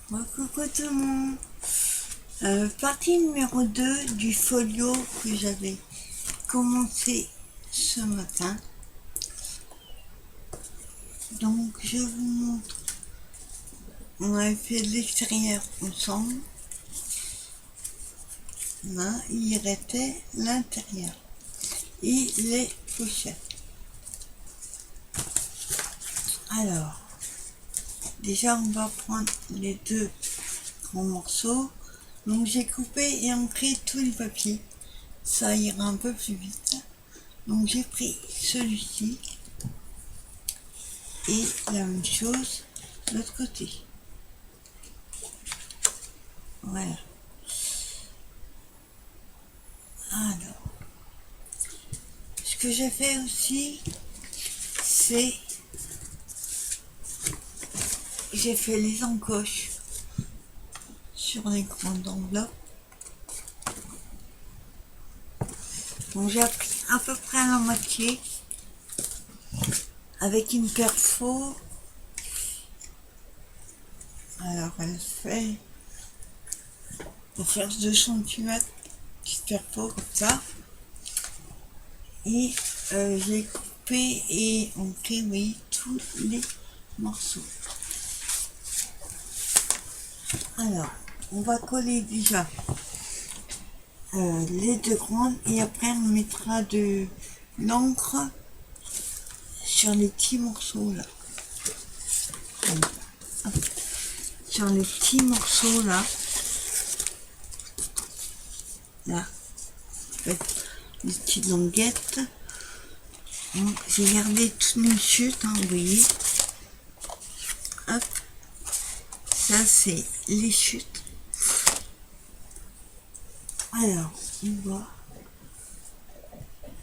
Coucou tout le monde. Partie numéro 2 du folio que j'avais commencé ce matin. Donc je vous montre. On avait fait l'extérieur ensemble. Là, il restait l'intérieur et les pochettes. Alors, déjà on va prendre les deux grands morceaux. Donc j'ai coupé et ancré tout le papier. Ça ira un peu plus vite. Donc j'ai pris celui-ci et la même chose de l'autre côté. Voilà. Alors, ce que j'ai fait aussi, c'est j'ai fait les encoches sur les grandes enveloppes. Donc j'ai appris à peu près la moitié avec une perfo. Alors elle fait pour faire 2 cm, petite perfo comme ça. Et j'ai coupé et ancré, oui, tous les morceaux. Alors, on va coller déjà les deux grandes et après on mettra de l'encre sur les petits morceaux là. Sur les petits morceaux là. Là. Les petites languettes. J'ai gardé toutes mes chutes, hein, vous voyez. Hop. Ça c'est les chutes. Alors, on voit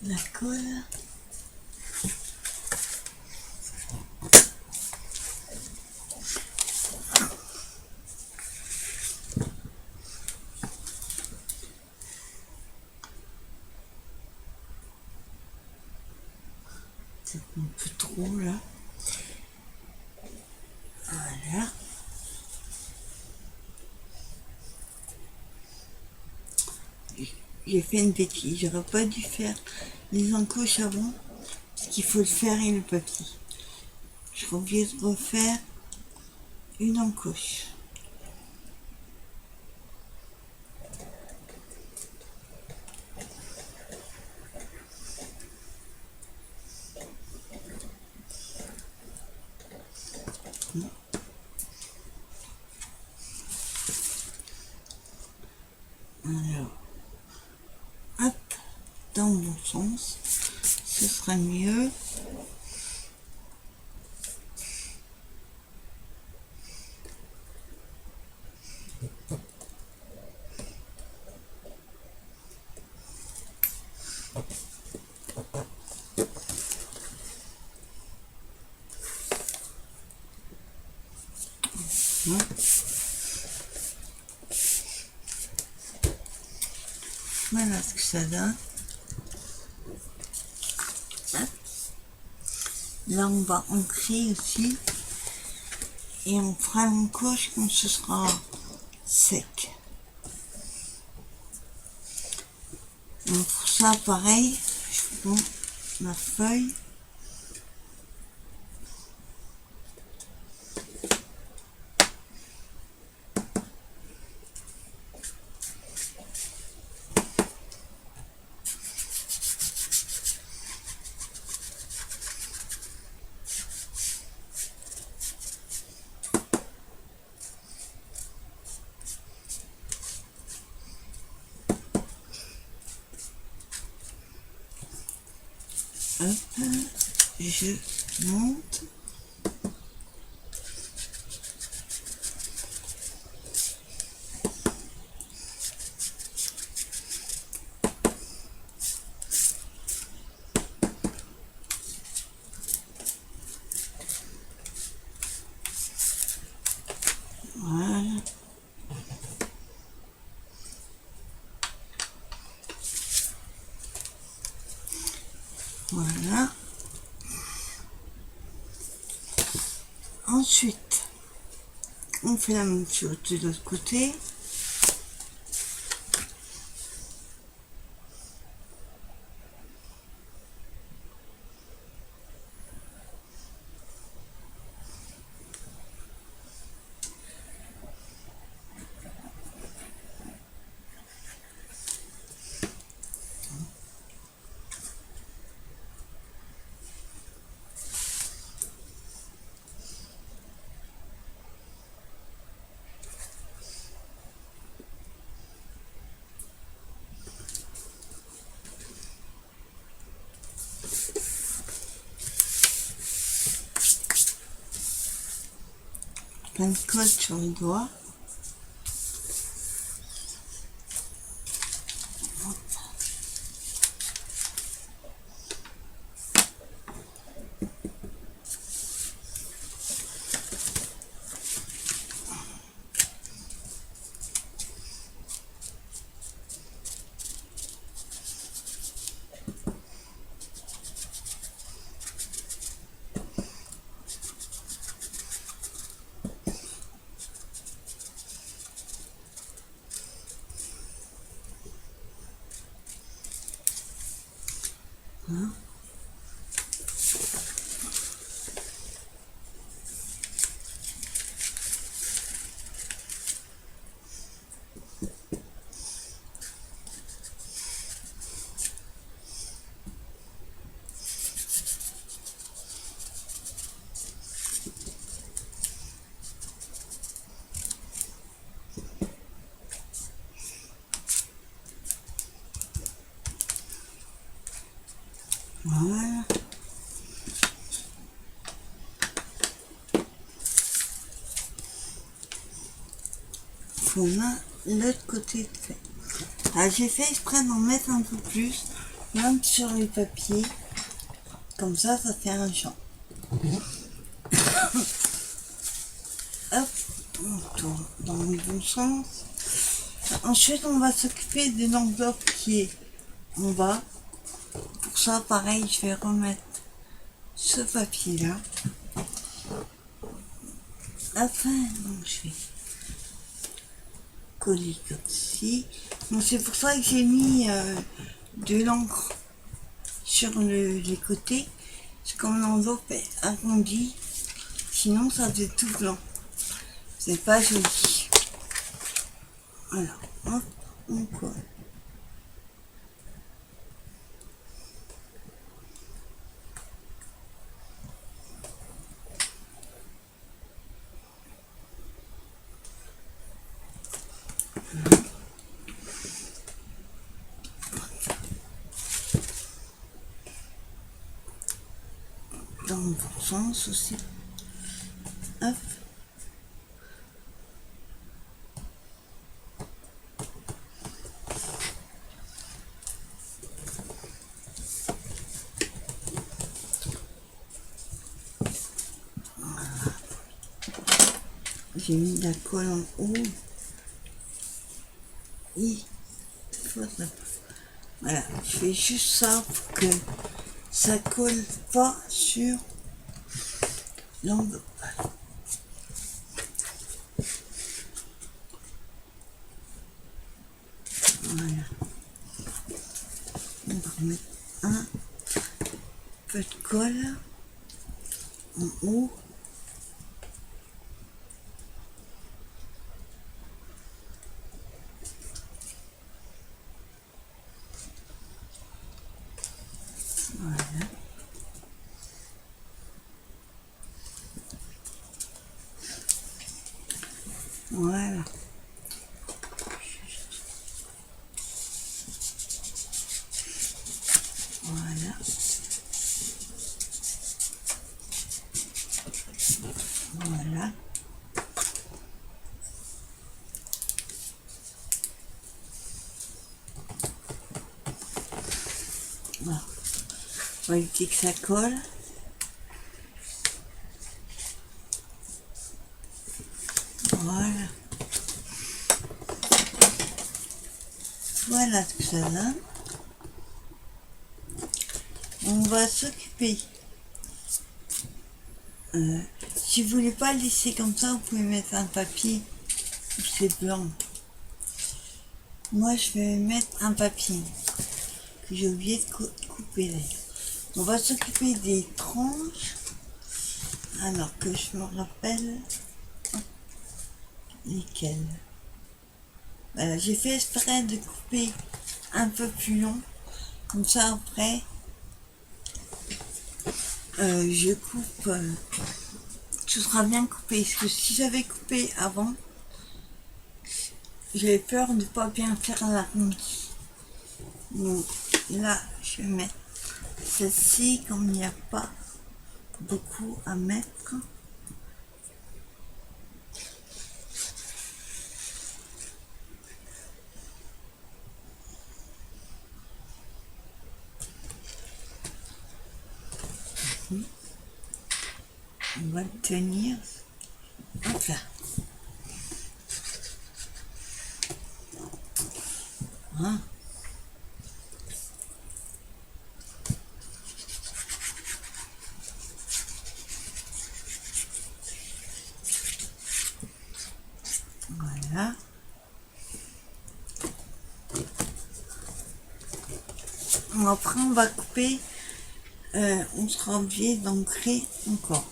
la colle. C'est un peu trop là. Voilà. J'ai fait une bêtise, j'aurais pas dû faire les encoches avant, parce qu'il faut le fer et le papier. Je suis obligée de refaire une encoche. Alors, hop, dans le bon sens, ce sera mieux. Voilà ce que ça donne. Hop. Là on va ancrer aussi et on fera l'encoche quand ce sera sec. Donc pour ça pareil, je prends ma feuille. Hop, je monte. Voilà. Voilà. Ensuite, On fait la même chose de l'autre côté. Plein de colle sur les doigts. Hein? Voilà. On a l'autre côté de fait. Alors j'ai fait exprès d'en mettre un peu plus, même sur les papiers. Comme ça fait un champ. Hop, on tourne dans le bon sens. Ensuite, on va s'occuper de l'enveloppe qui est en bas. Pour ça, pareil, je vais remettre ce papier-là. Enfin, donc je vais coller comme ci. Donc c'est pour ça que j'ai mis de l'encre sur les côtés. C'est comme l'enveloppe est arrondie. Sinon, ça fait tout blanc. C'est pas joli. Voilà, hop, on colle. Dans le bon sens aussi. Hop. J'ai mis la colle en haut. Et voilà, je fais juste ça pour que ça colle pas sur l'enveloppe. Voilà. On va remettre un peu de colle en haut. Voilà. Voilà. Voilà. Voilà. Voilà. On va éviter que ça colle. Voilà. Voilà ce que ça donne. On va s'occuper. Si vous voulez pas le laisser comme ça, vous pouvez mettre un papier où c'est blanc. Moi, je vais mettre un papier que j'ai oublié de couper d'ailleurs. On va s'occuper des tranches. Alors que je me rappelle lesquelles. Voilà, j'ai fait exprès de couper un peu plus long. Comme ça, après, je coupe. Tout sera bien coupé. Parce que si j'avais coupé avant, j'avais peur de ne pas bien faire l'arrondi. Donc là, je vais mettre celle-ci, comme il n'y a pas beaucoup à mettre. On va le tenir. Hop là. Hein. Voilà. Après, on va couper. On sera obligé d'ancrer encore.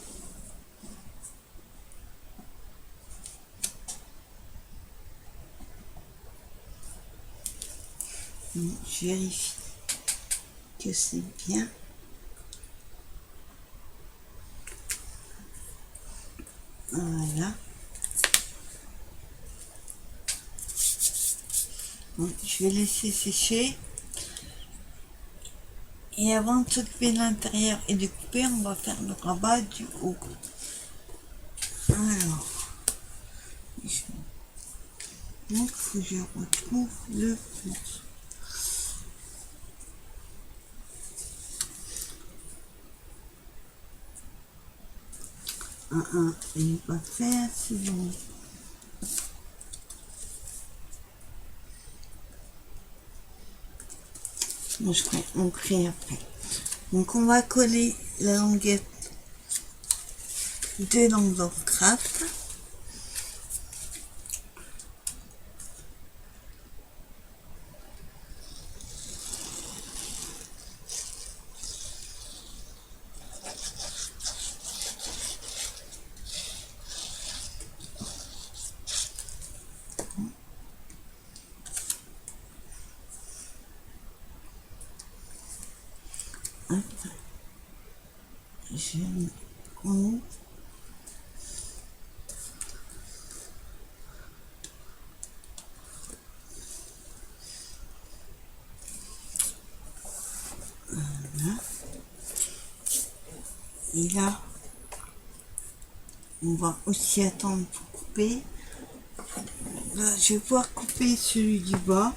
Je vérifie que c'est bien. Voilà. Bon, je vais laisser sécher. Et avant de s'occuper de l'intérieur et de couper, on va faire le rabat du haut. Alors, donc faut que je retrouve le morceau. Il n'est pas fait, c'est bon. Bon, je ferai ancrer après. Donc on va coller la languette de l'endografe. Je mets en haut. Voilà. Et là, on va aussi attendre pour couper. Là, je vais pouvoir couper celui du bas.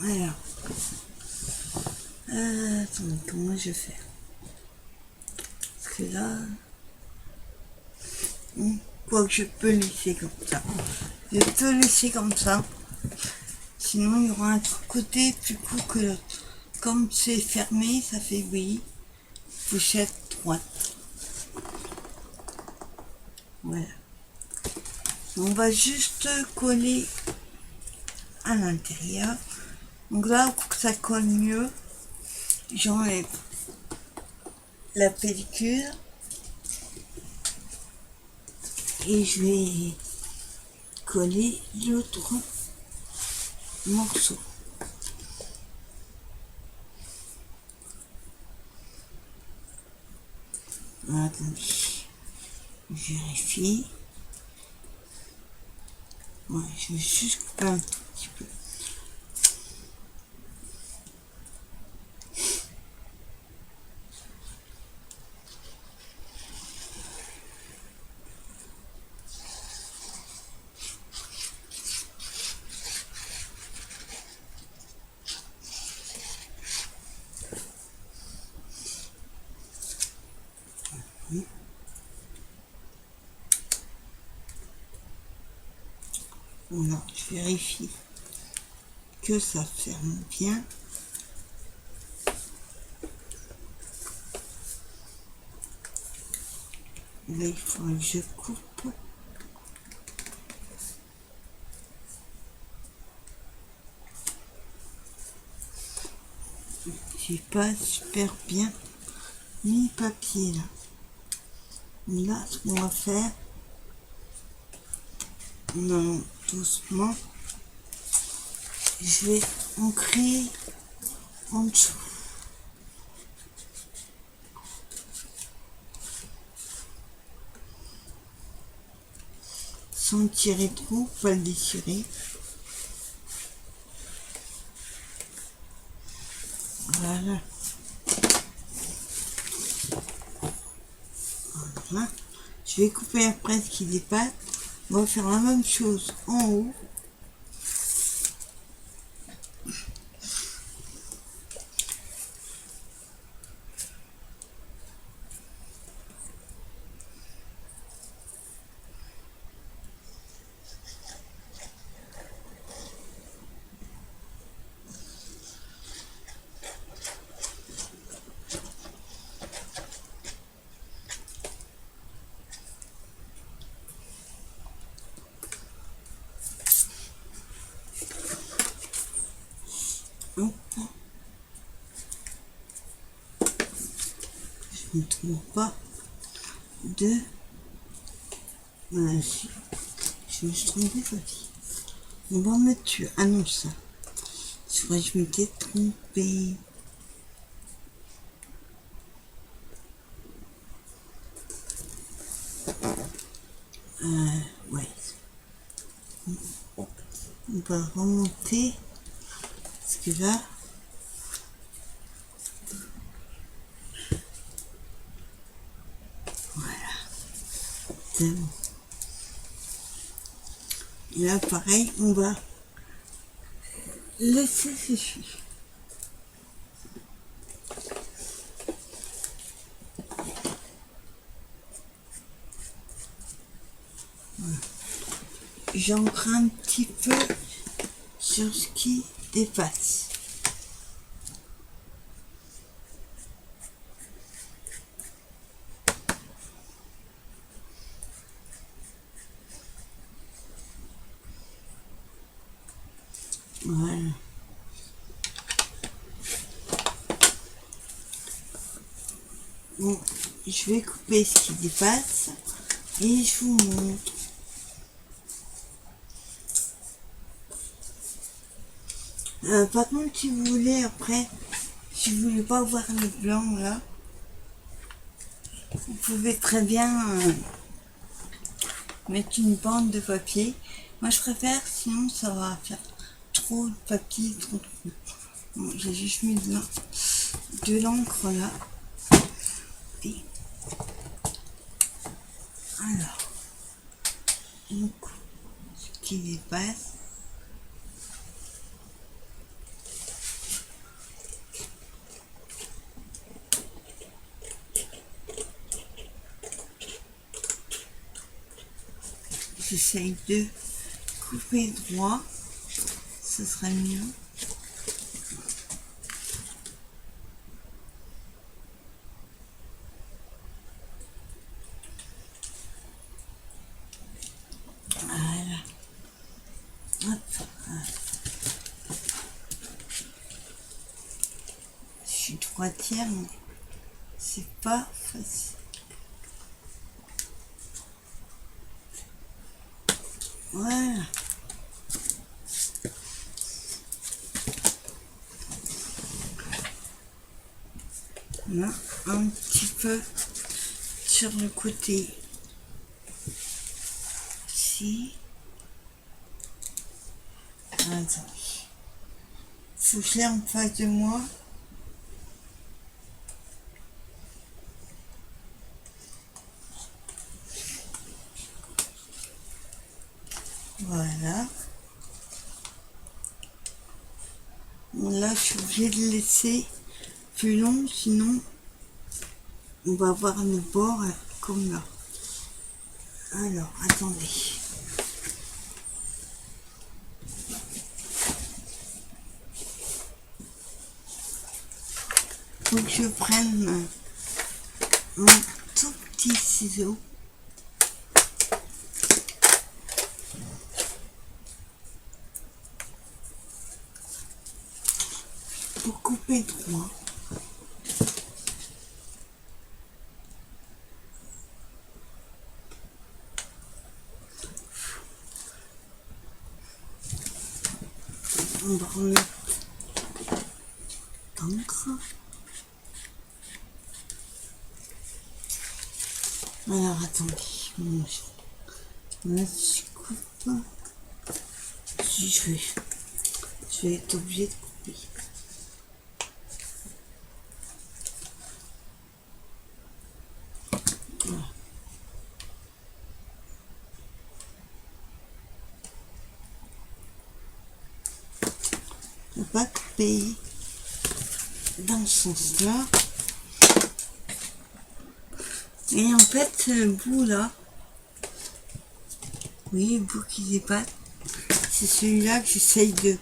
Voilà. Attendez, comment je vais faire? Parce que là, quoi que je peux laisser comme ça. Je peux laisser comme ça. Sinon, il y aura un côté plus court que l'autre. Comme c'est fermé, ça fait oui. Pochette droite. Voilà. On va juste coller à l'intérieur. Donc là, pour que ça colle mieux, j'enlève la pellicule et je vais coller l'autre morceau. Attendez, je vérifie. Ouais, je vais juste couper un tout petit peu. Voilà, je vérifie que ça ferme bien. Là, il faut que je coupe. J'ai pas super bien mis papier là. Là, ce qu'on va faire, non, doucement, je vais ancrer en dessous. Sans tirer trop, pas le déchirer. Voilà. Voilà. Je vais couper après ce qui dépasse. On va faire la même chose en haut. Hop. Je ne trouve pas de... Voilà, je me suis trompée, papier. On va mettre dessus. Ah non, ça. C'est vrai, je m'étais trompée. Ouais. On va remonter. Parce que là... Voilà. C'est bon. Et là, pareil, on va laisser sécher. Voilà. J'encre un petit peu sur ce qui dépasse. Voilà. Bon, je vais couper ce qui dépasse et je vous montre. Par contre, si vous voulez, après, si vous voulez pas voir le blanc là, vous pouvez très bien mettre une bande de papier. Moi, je préfère, sinon ça va faire trop de papier, trop. Bon, j'ai juste mis de l'encre là. Et alors, on coupe ce qui dépasse. J'essaye de couper droit, ce serait mieux. Voilà. Hop. Je suis droitière, mais c'est pas facile. Voilà. Là, un petit peu sur le côté ici. Attends. Faut que je l'ai en face de moi. Voilà. Bon, là, je suis obligée de le laisser plus long, sinon on va avoir le bord comme là. Alors, attendez. Faut que je prenne un tout petit ciseau. couper droit. On va remettre d'encre. Alors attendez, là je coupe. Si je vais être obligé de couper. Voilà. On va couper dans ce sens-là. Et en fait, ce bout là, oui, le bout qui dépasse, c'est celui-là que j'essaye de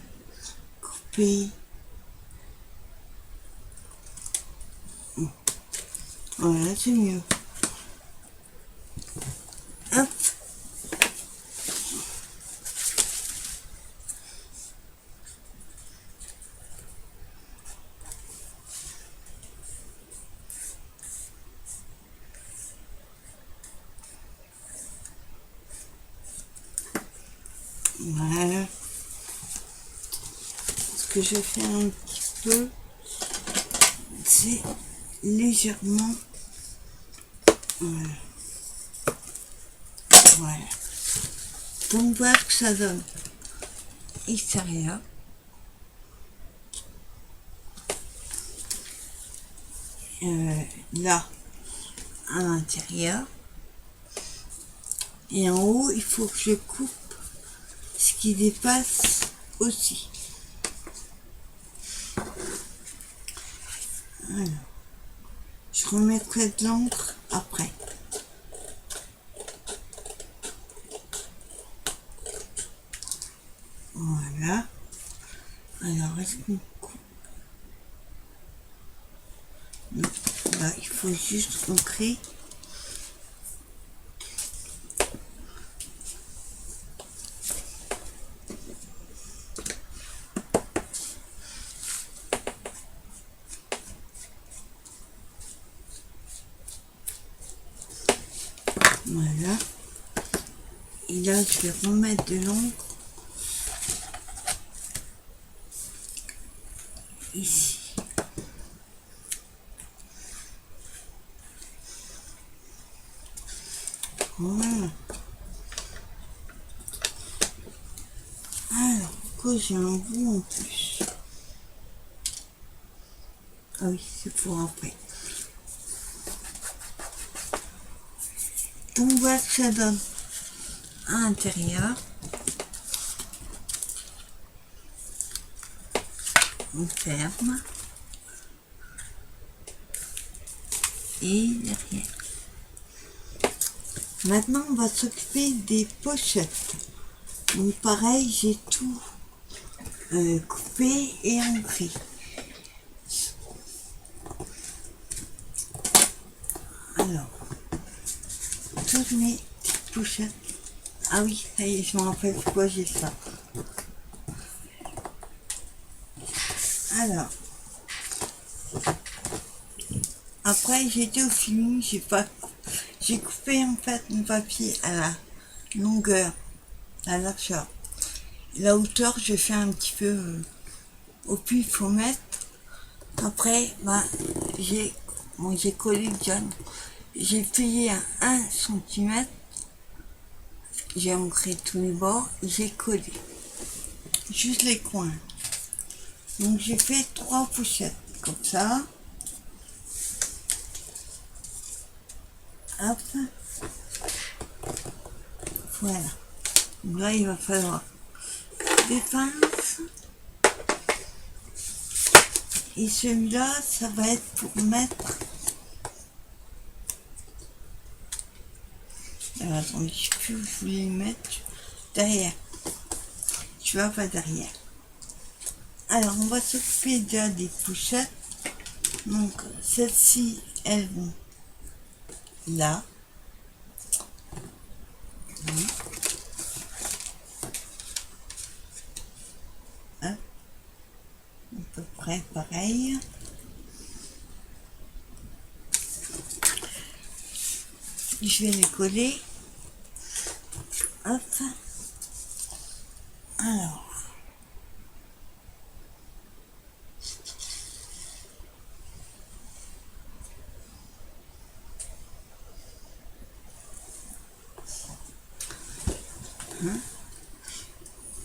couper. Voilà, c'est mieux. Hop. Voilà. Ce que je vais faire un petit peu, c'est légèrement. Voilà. Voilà. Donc voilà ce que ça donne. Extérieur. Là, à l'intérieur. Et en haut, il faut que je coupe ce qui dépasse aussi. Alors, je remettrai de l'encre après. Voilà. Alors, est-ce qu'on coupe? Non, là, il faut juste ancrer. Voilà. Et là, je vais remettre de l'encre ici. Voilà. Alors, pourquoi j'ai un bout en plus? Ah oui, c'est pour après. Donc voilà ce que ça donne à l'intérieur. On ferme. Et derrière. Maintenant, on va s'occuper des pochettes. Donc pareil, j'ai tout coupé et ancré. Alors, toutes mes petites pochettes. Ah oui, ça y est, je me rappelle pourquoi j'ai ça. Alors, après j'ai été au feeling, j'ai coupé en fait mon papier à la longueur, à la largeur. La hauteur, je fais un petit peu au plus il faut mettre. Après, bah, j'ai collé le jaune. J'ai plié à 1 cm. J'ai ancré tous les bords. J'ai collé. Juste les coins. Donc j'ai fait 3 pochettes. Comme ça. Hop. Voilà. Donc là, il va falloir des pinces. Et celui-là, ça va être pour mettre... Alors, attendez, je sais plus où je voulais le mettre. Derrière. Tu vois, pas derrière. Alors, on va s'occuper déjà des pochettes. Donc, celles-ci, elles vont là. Hein, à peu près. après pareil. Je vais les coller. Hop. Alors.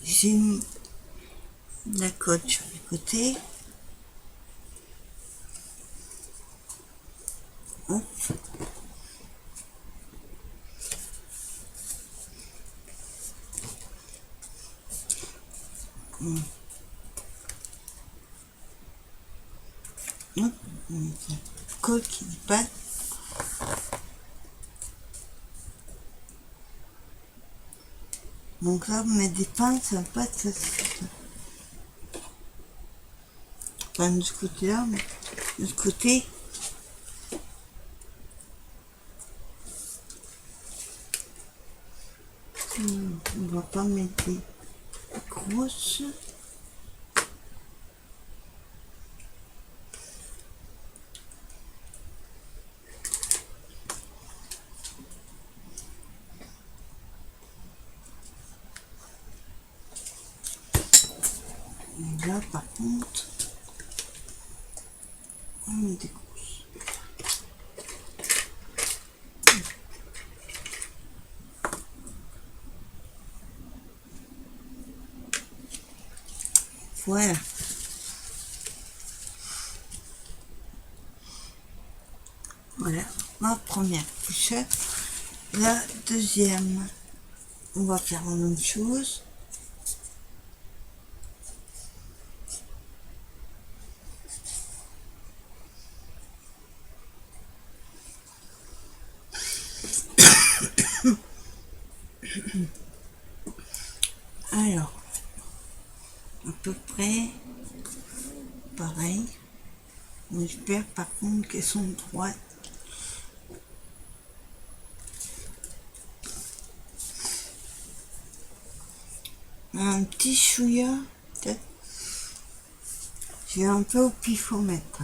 J'ai mis la colle sur le côté. Hop. Hop. Colle qui dépasse. Donc là, mettre des pinces, ça va pas être facile. Pas de ce côté-là, mais de ce côté. On va pas mettre des grosses. Et là, par contre, on met des grosses. Voilà. Voilà ma première pochette. La deuxième, on va faire la même chose. Alors, à peu près pareil. J'espère par contre qu'elles sont droites. Un petit chouïa, peut-être. Je vais un peu au pifomètre.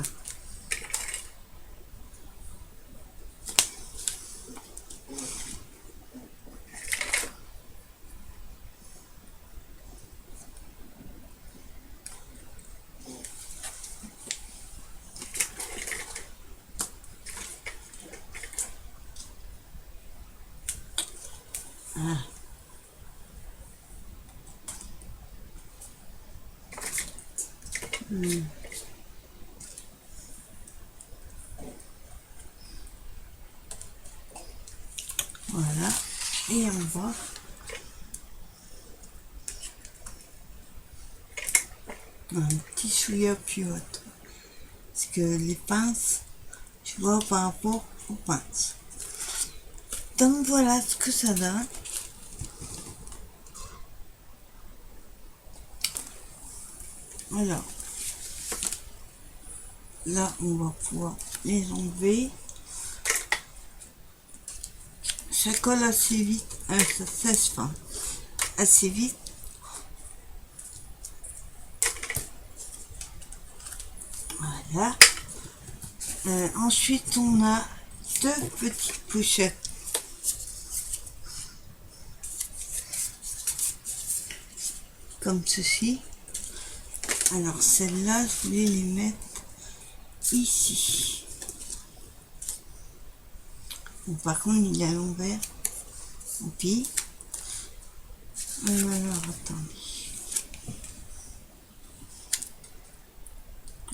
Ah. Voilà. Et on va un petit chouïa plus haut. Parce que les pinces, tu vois, par rapport aux pinces. Donc voilà ce que ça donne. Alors, là, on va pouvoir les enlever. Ça colle assez vite, ça sèche pas assez vite. Voilà. Ensuite, on a deux petites pochettes. Comme ceci. Alors, celle-là, je voulais les mettre ici. Bon, par contre, il est à l'envers. Tant pis. Alors, attendez.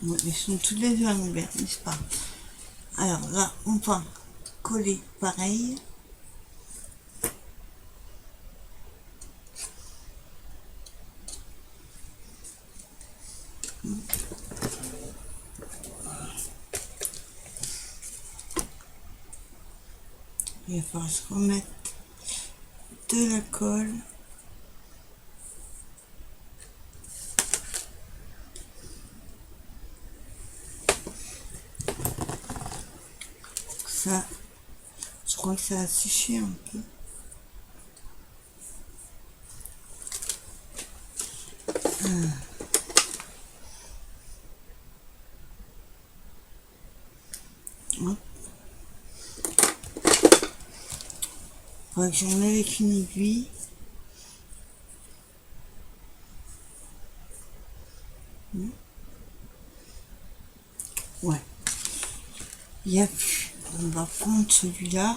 Bon, ils sont tous les deux à l'envers, n'est-ce pas? Alors là, on va coller pareil. Il va falloir se remettre de la colle. Ça, je crois que ça a séché un peu. Faudrait que j'enlève avec une aiguille. Ouais. Il n'y a plus. On va prendre celui-là.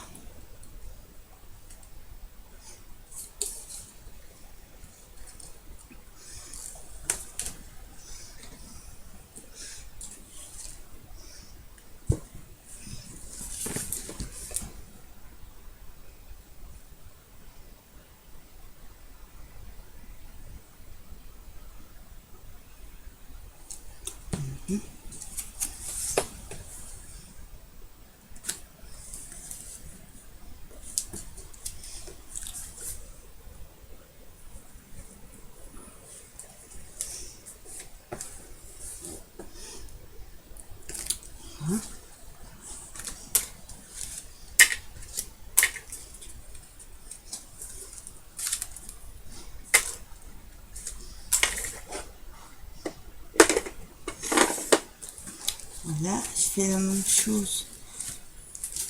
Voilà, je fais la même chose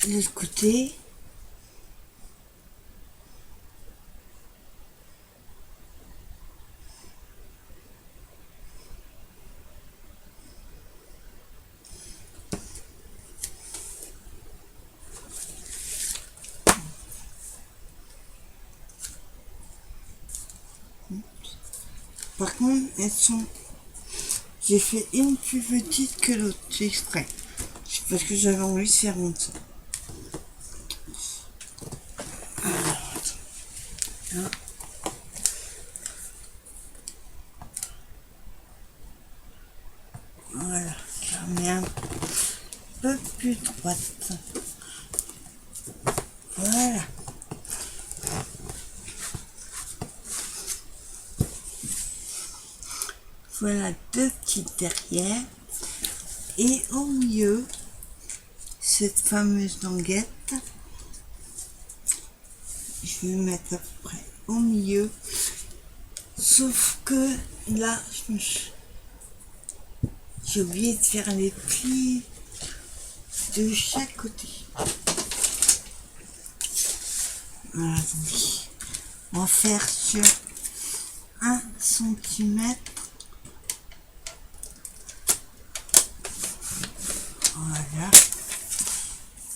de l'autre côté. Par contre, elles sont... J'ai fait une plus petite que l'autre, c'est exprès. C'est parce que j'avais envie de faire comme ça. Là. Voilà, j'en mets un peu plus droite. Voilà. Voilà deux petites derrière. Et au milieu, cette fameuse languette. Je vais mettre à peu près au milieu. Sauf que là, j'ai oublié de faire les plis de chaque côté. Voilà, attendez. On va faire sur 1 centimètre. Voilà.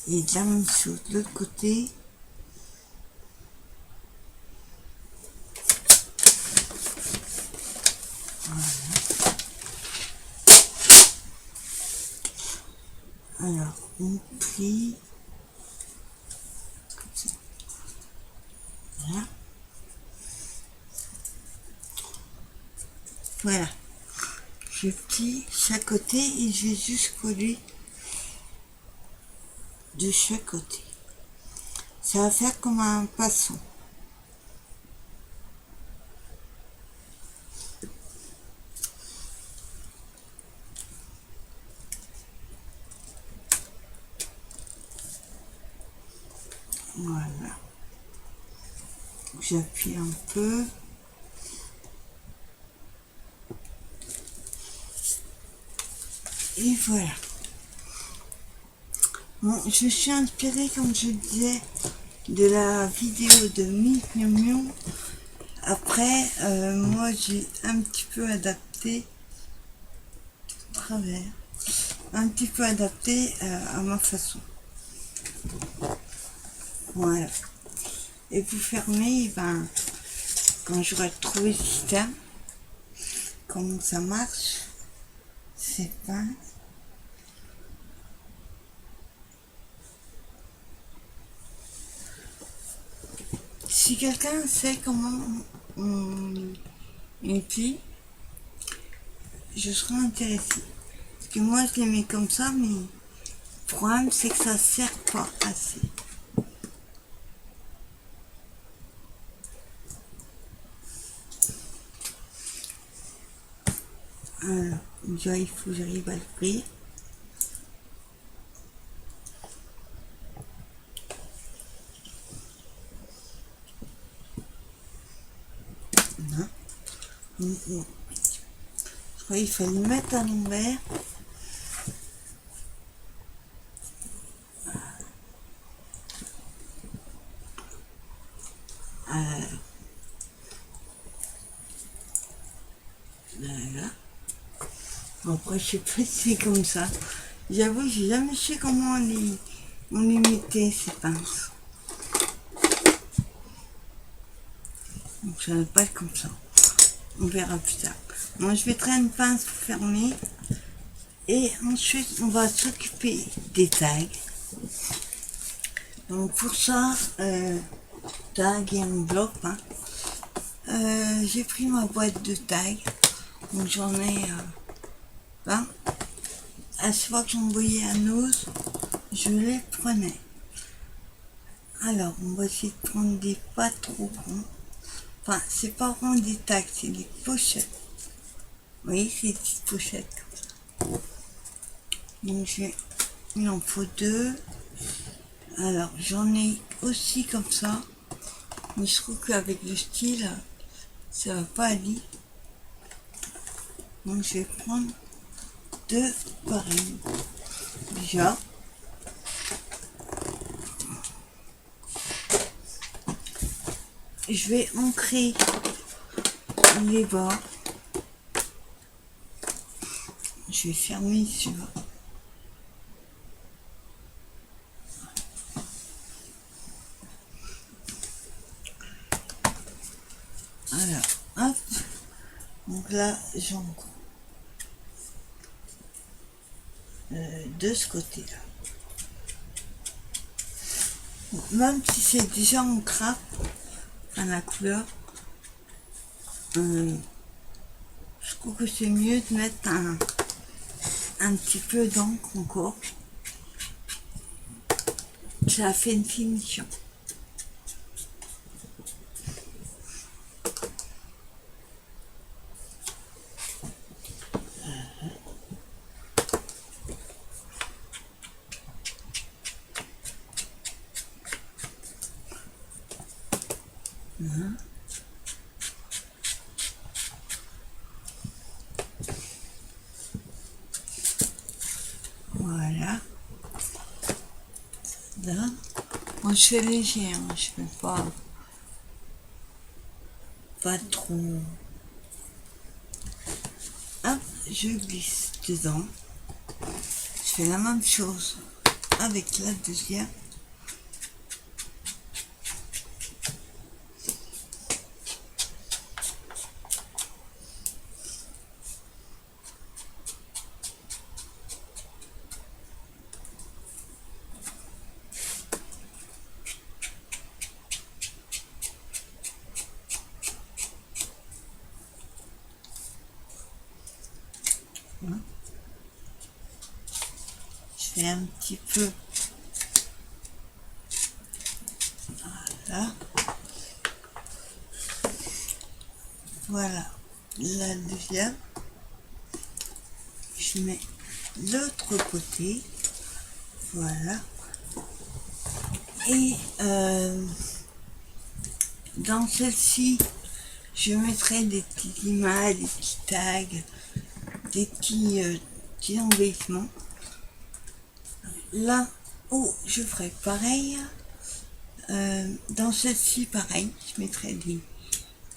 Et de la même chose de l'autre côté. Voilà. Alors, on plie. Comme ça. Voilà. Voilà. Je plie chaque côté et je vais juste coller de chaque côté. Ça va faire comme un pinceau. Voilà. J'appuie un peu. Et voilà. Bon, je suis inspirée, comme je disais, de la vidéo de Mick Miam Miam. Après, moi j'ai un petit peu adapté travers, un petit peu adapté à ma façon. Voilà. Et pour fermer, ben, quand j'aurai trouvé le système, comment ça marche, c'est pas. Si quelqu'un sait comment on plie, je serais intéressée. Parce que moi je les mets comme ça, mais le problème c'est que ça sert pas assez. Alors, déjà il faut que j'arrive à le plier. Non. Je crois qu'il fallait le mettre à l'envers. je sais pas si c'est comme ça. J'avoue, j'ai jamais su comment on les mettait ces pinces. Donc ça ne va pas être comme ça. On verra plus tard. Moi, je mettrai une pince pour fermer. Et ensuite, on va s'occuper des tags. Donc pour ça, tag et enveloppe. Hein. J'ai pris ma boîte de tags. Donc j'en ai 20. À chaque fois que j'envoyais un ose, je les prenais. Alors, on va essayer de prendre des pas trop ronds. Enfin, c'est pas rond des tags, c'est des pochettes. Vous voyez, c'est des petites pochettes comme ça. Donc, il en faut 2. Alors, j'en ai aussi comme ça. Mais je trouve qu'avec le style, ça va pas aller. Donc, je vais prendre 2 pareils. Déjà. Je vais ancrer les bords. Je vais fermer celui-là. Alors, hop. Donc là, j'ancre de ce côté-là. Même si c'est déjà en crabe, à la couleur, je trouve que c'est mieux de mettre un petit peu d'encre encore. Ça fait une finition. Voilà. Là. Moi, je fais léger, hein. Je fais pas trop. Hop, je glisse dedans. Je fais la même chose avec la deuxième. Je fais un petit peu. Voilà. Voilà la deuxième. Je mets l'autre côté. Voilà. Et dans celle-ci, je mettrai des petites images, des petits tags, des petits embellissements. Là où je ferai pareil, dans celle-ci, pareil, je mettrai des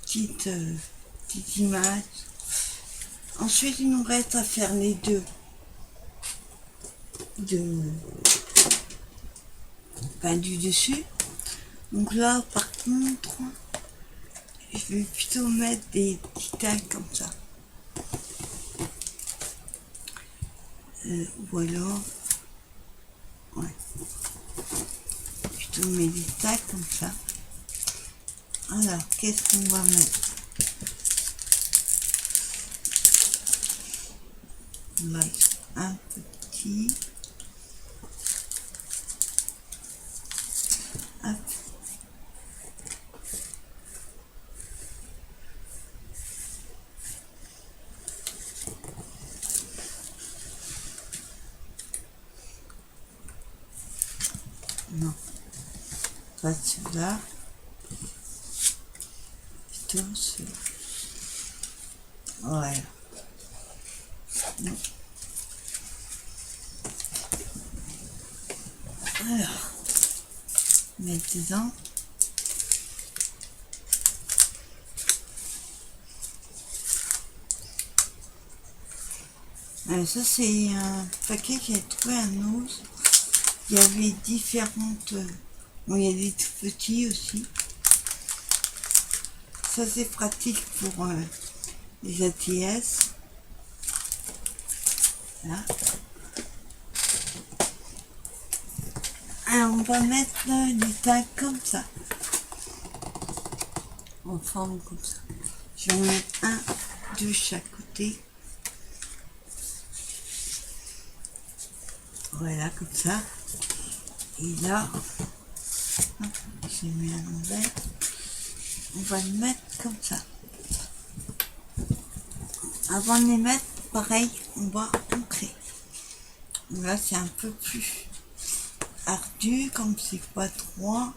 petites images. Ensuite, il nous reste à faire les deux du dessus. Donc là, par contre, je vais plutôt mettre des petits tags comme ça. Ou alors, ouais, plutôt mettre des tags comme ça. Alors, qu'est-ce qu'on va mettre? On va mettre un petit. Hop. Non, pas celui-là. Plutôt celui-là. Voilà. Non. Alors, mettre dedans. Ça, c'est un paquet que j'ai trouvé à Nose. Il y avait différentes... bon, il y a des tout petits aussi. Ça, c'est pratique pour les ATS. Là. Alors, on va mettre des tags comme ça. En forme comme ça. Je vais en mettre un de chaque côté. Voilà, comme ça. Et là, j'ai mis à l'envers. On va le mettre comme ça. Avant de les mettre, pareil, on va ancrer. Là, c'est un peu plus ardu, comme c'est pas droit.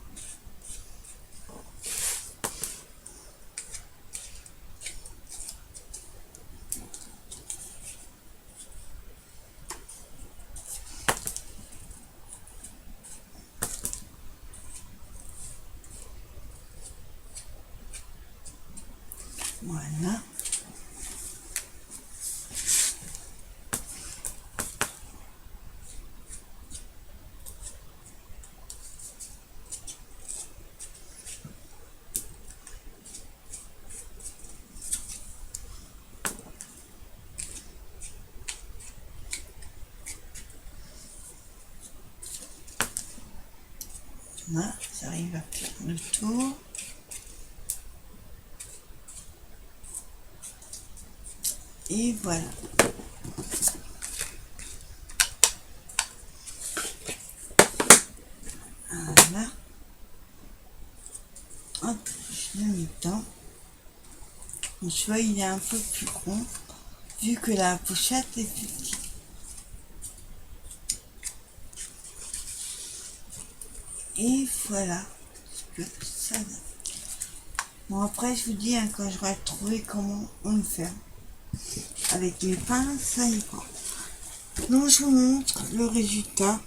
Voilà. Là, j'arrive à faire le tour. Et voilà. Voilà. Hop, je le mets dedans. Le choix, il est un peu plus rond, vu que la pochette est plus petite. Et voilà ce que ça donne. Bon, après, je vous dis, hein, quand j'aurai trouvé comment on le fait. Avec mes pinces, ça ira. Donc, je vous montre le résultat.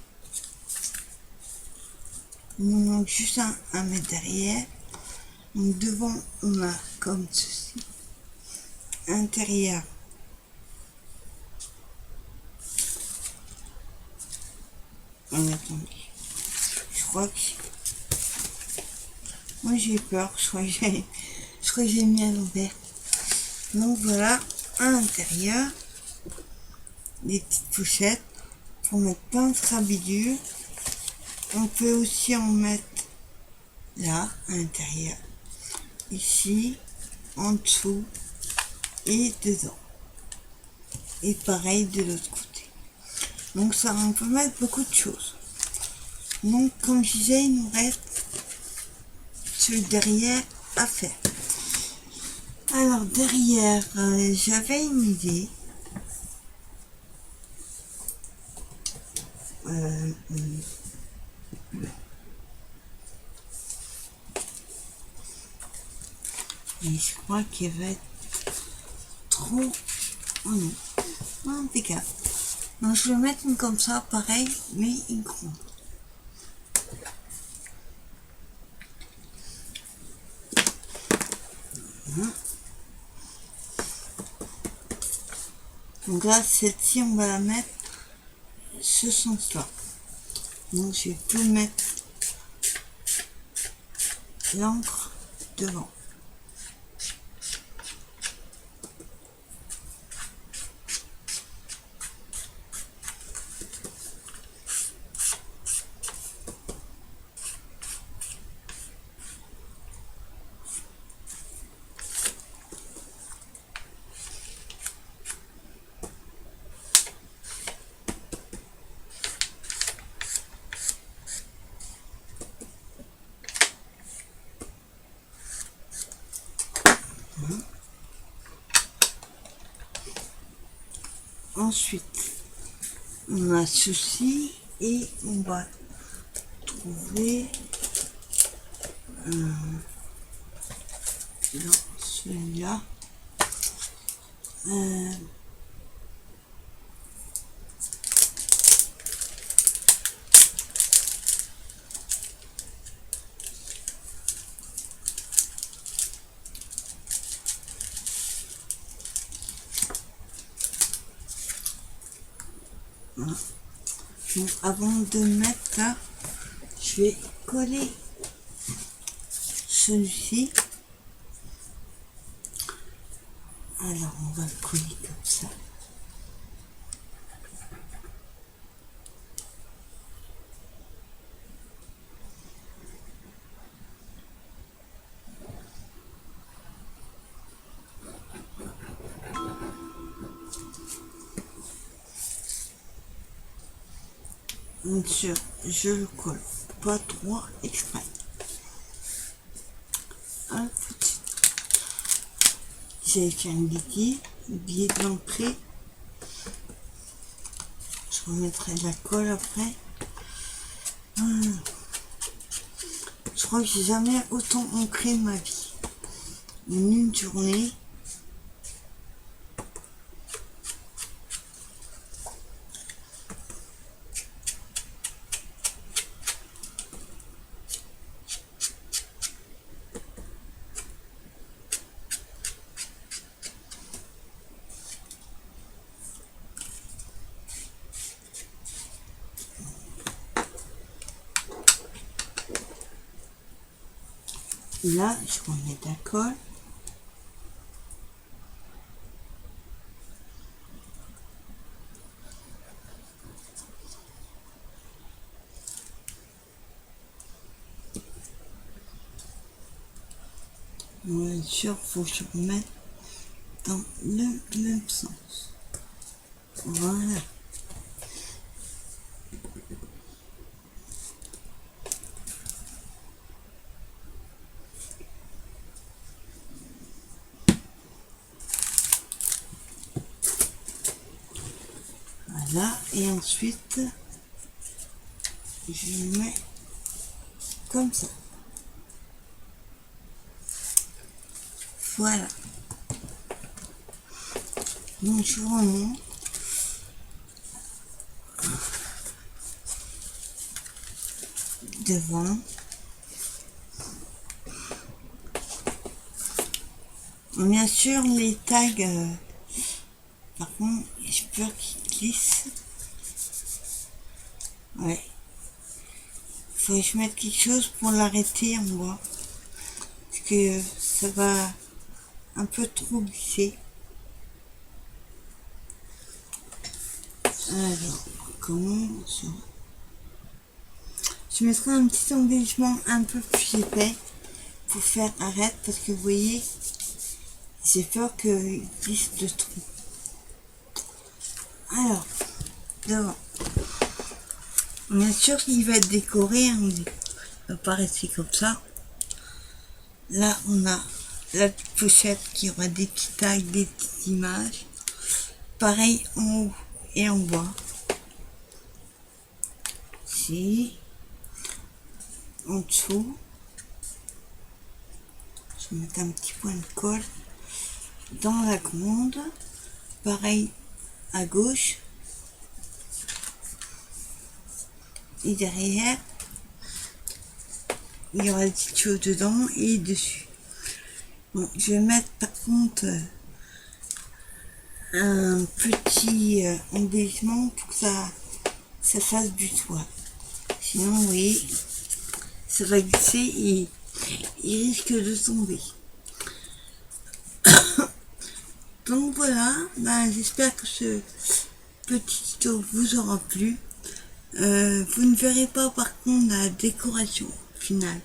Il nous manque juste un mètre derrière. Donc, devant, on a comme ceci. Intérieur. Attendez. Je crois que... Moi, j'ai peur. Je crois que j'ai mis à l'envers. Donc, voilà. À l'intérieur. Des petites pochettes pour mettre plein de crabidures. On peut aussi en mettre là, à l'intérieur, ici, en dessous et dedans. Et pareil de l'autre côté. Donc ça, on peut mettre beaucoup de choses. Donc comme je disais, il nous reste celui derrière à faire. Alors derrière, j'avais une idée. Mais je crois qu'il va être trop... Oh non, impeccable. Donc je vais mettre une comme ça, pareil, mais une grande. Voilà. Donc là, celle-ci, on va la mettre ce sens-là. Donc je vais tout mettre l'encre devant. Ensuite, on a ceci et on va trouver dans celui-là Voilà. Donc avant de mettre là, je vais coller celui-ci. Alors on va le coller comme ça. Bien sûr, je le colle pas trop exprès. Hop. J'ai fait un billet de l'entrée. Je remettrai de la colle après. Je crois que j'ai jamais autant ancré de ma vie. En une journée. Là, je remets de la colle. Bien sûr, faut que je remette dans le même sens. Voilà. Voilà. Et ensuite, je le mets comme ça. Voilà. Donc je remonte. Devant. Bien sûr, les tags, par contre, j'ai peur qu'ils glissent. Ouais. Faut que je mette quelque chose pour l'arrêter en bas. Parce que ça va un peu trop glisser. Alors, comment ça? Je mettrai un petit engagement un peu plus épais pour faire arrête parce que vous voyez, j'ai peur qu'il glisse de trop. Alors, devant. Bien sûr qu'il va être décoré, hein, il va pas rester comme ça. Là, on a la pochette qui aura des petits tags, des petites images. Pareil en haut et en bas. Ici. En dessous. Je vais mettre un petit point de colle dans la gronde. Pareil à gauche. Et derrière, il y aura des petites choses dedans et dessus. Bon, je vais mettre par contre un petit embellissement pour que ça fasse du toit. Sinon, vous voyez, ça va glisser et il risque de tomber. Donc voilà, j'espère que ce petit tuto vous aura plu. Vous ne verrez pas par contre la décoration finale.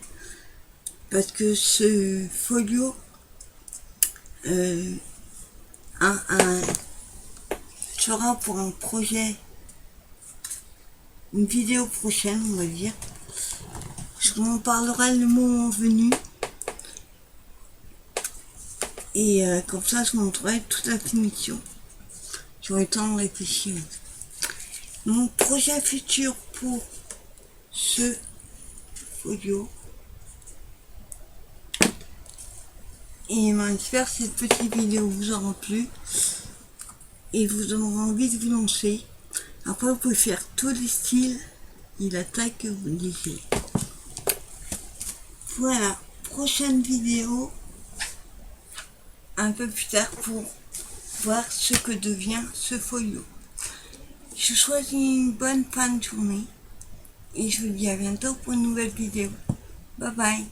Parce que ce folio sera pour un projet, une vidéo prochaine, on va dire. Je vous en parlerai le moment venu. Et comme ça, je vous montrerai toute la finition. J'aurai le temps de réfléchir. Mon projet futur pour ce folio. Et j'espère que cette petite vidéo vous aura plu. Et vous aurez envie de vous lancer. Après, vous pouvez faire tous les styles et la taille que vous désirez. Voilà, prochaine vidéo un peu plus tard pour voir ce que devient ce folio. Je vous souhaite une bonne fin de journée et je vous dis à bientôt pour une nouvelle vidéo. Bye bye.